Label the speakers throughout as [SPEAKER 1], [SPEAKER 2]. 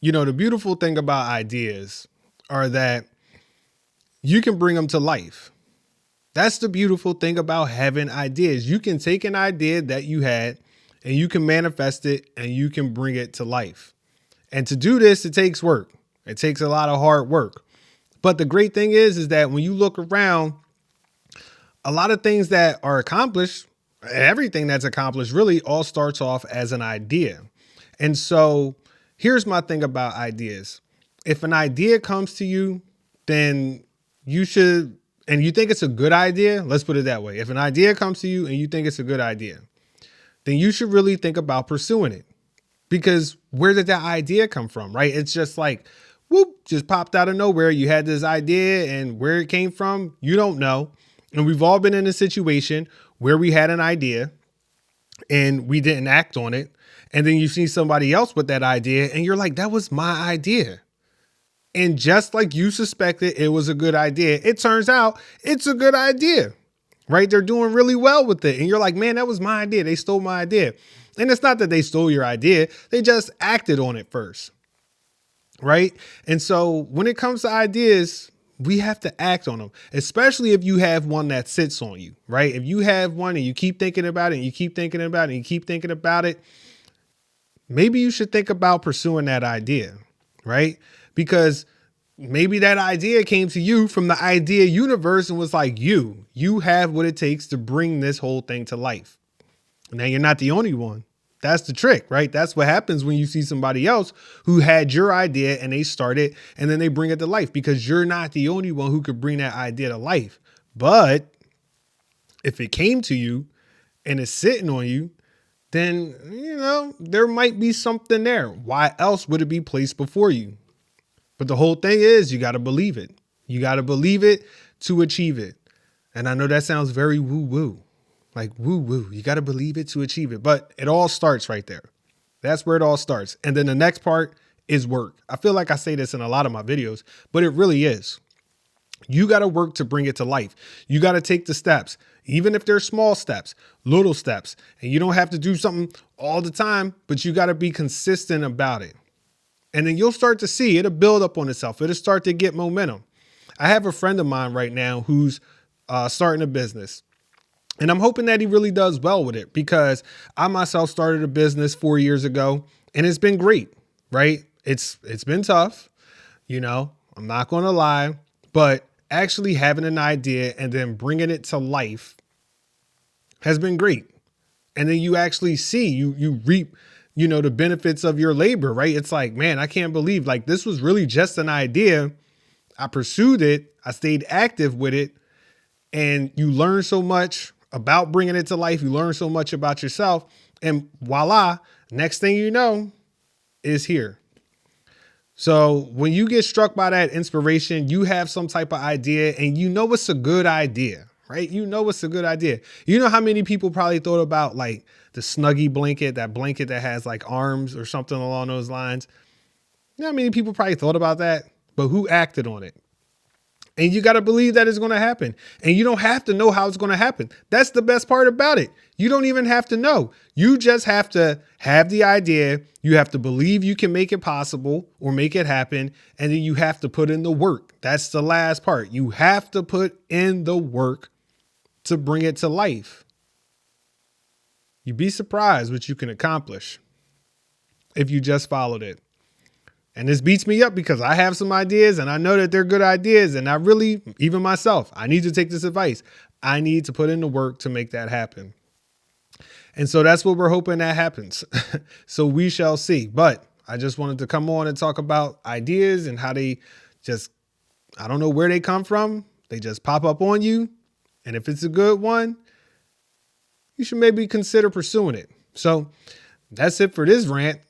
[SPEAKER 1] The beautiful thing about ideas are that you can bring them to life. That's the beautiful thing about having ideas. You can take an idea that you had and you can manifest it and you can bring it to life. And to do this, it takes work. It takes a lot of hard work. But the great thing is that when you look around, a lot of things that are accomplished, everything that's accomplished really all starts off as an idea. And so here's my thing about ideas. If an idea comes to you, then you should, and you think it's a good idea, let's put it that way. If an idea comes to you and you think it's a good idea, then you should really think about pursuing it. Because where did that idea come from, right? It's just like, whoop, just popped out of nowhere. You had this idea and where it came from, you don't know. And we've all been in a situation where we had an idea and we didn't act on it. And then you see somebody else with that idea and you're like, that was my idea. And just like you suspected it was a good idea, it turns out it's a good idea, right? They're doing really well with it. And you're like, man, that was my idea. They stole my idea. And it's not that they stole your idea. They just acted on it first, right? And so when it comes to ideas, we have to act on them, especially if you have one that sits on you, right? If you have one and you keep thinking about it and you keep thinking about it and you keep thinking about it, maybe you should think about pursuing that idea, right? Because maybe that idea came to you from the idea universe and was like, you have what it takes to bring this whole thing to life. Now you're not the only one. That's the trick, right? That's what happens when you see somebody else who had your idea and they started and then they bring it to life, because you're not the only one who could bring that idea to life. But if it came to you and it's sitting on you, then, there might be something there. Why else would it be placed before you? But the whole thing is you got to believe it. You got to believe it to achieve it. And I know that sounds very woo woo, like woo woo. You got to believe it to achieve it. But it all starts right there. That's where it all starts. And then the next part is work. I feel like I say this in a lot of my videos, but it really is. You got to work to bring it to life. You got to take the steps, even if they're small steps, little steps, and you don't have to do something all the time, but you got to be consistent about it. And then you'll start to see it'll build up on itself. It'll start to get momentum. I have a friend of mine right now who's starting a business, and I'm hoping that he really does well with it, because I myself started a business 4 years ago and it's been great, right? It's been tough. I'm not going to lie, but actually having an idea and then bringing it to life has been great. And then you actually see, you reap, the benefits of your labor, right? It's like, man, I can't believe, like, this was really just an idea. I pursued it. I stayed active with it. And you learn so much about bringing it to life. You learn so much about yourself, and voila, next thing you know is here. So when you get struck by that inspiration, you have some type of idea and it's a good idea, right? It's a good idea. You know how many people probably thought about like the Snuggie blanket, that blanket that has like arms or something along those lines. You know how many people probably thought about that, but who acted on it? And you got to believe that it's going to happen. And you don't have to know how it's going to happen. That's the best part about it. You don't even have to know. You just have to have the idea. You have to believe you can make it possible or make it happen. And then you have to put in the work. That's the last part. You have to put in the work to bring it to life. You'd be surprised what you can accomplish if you just followed it. And this beats me up because I have some ideas and I know that they're good ideas. And I really, even myself, I need to take this advice. I need to put in the work to make that happen. And so that's what we're hoping that happens. So we shall see. But I just wanted to come on and talk about ideas and how they just, I don't know where they come from. They just pop up on you. And if it's a good one, you should maybe consider pursuing it. So that's it for this rant.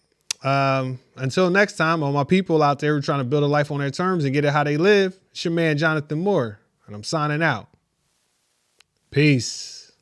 [SPEAKER 1] Until next time, all my people out there who are trying to build a life on their terms and get it how they live, it's your man, Jonathan Moore, and I'm signing out. Peace.